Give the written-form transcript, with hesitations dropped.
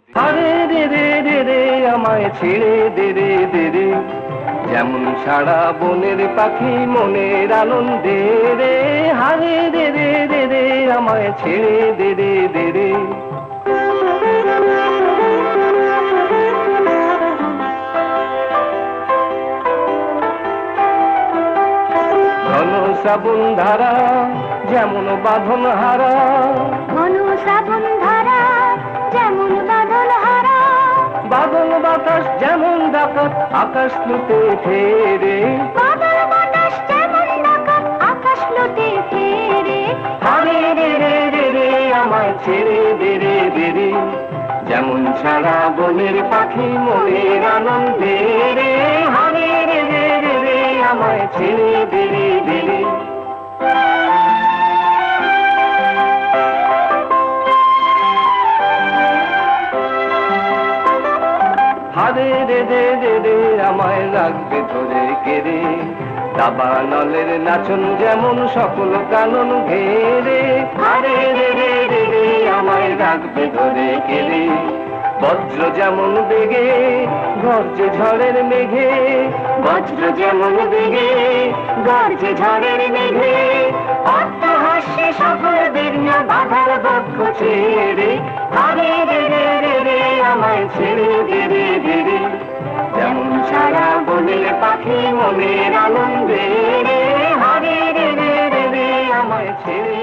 আরে রে রে রে রে আমায় ছেড়ে দে রে দে রে, যেমন সারা বনের পাখি মনের আনন্দে রে। হারে রে রে রে রে আমায় ছেড়ে দে রে দে রে। ঘন শ্রাবণ ধারা যেমন বাঁধন হারা, ঘন শ্রাবণ ধারা যেমন বাদল হারা, বাদল বাতাস যেমন ডাকাত আকাশ লুটে ফেরে। বাদল বাতাস যেমন ডাকাত আকাশ লুটে ফেরে। হারে রে রে রে রে আমায় ছেড়ে দে রে দে রে, যেমন সারা বনের পাখি মনের আনন্দে রে। হারে রে রে রে রে আমায় ছেড়ে দে রে দে রে। হারে রে রে রে রে আমায় রাখবে ধরে কেড়ে, দাবা নলের নাচন যেমন সকল কানন ঘেরে। হারে রে রে রে রে আমায় রাখবে ধরে কেড়ে, বজ্র যেমন বেগে গর্জে ঝড়ের মেঘে, বজ্র যেমন বেগে গর্জে ঝড়ের মেঘে। অট্টহাস্যে সকল বেরিয়া বাধার বক্ষ ছেড়ে। হারে রে রে রে রে আমায় ছেড়ে দে রে দে রে, যেমন সারা বনের পাখি মনের আনন্দে রে। হারে রে রে রে রে আমায় ছেড়ে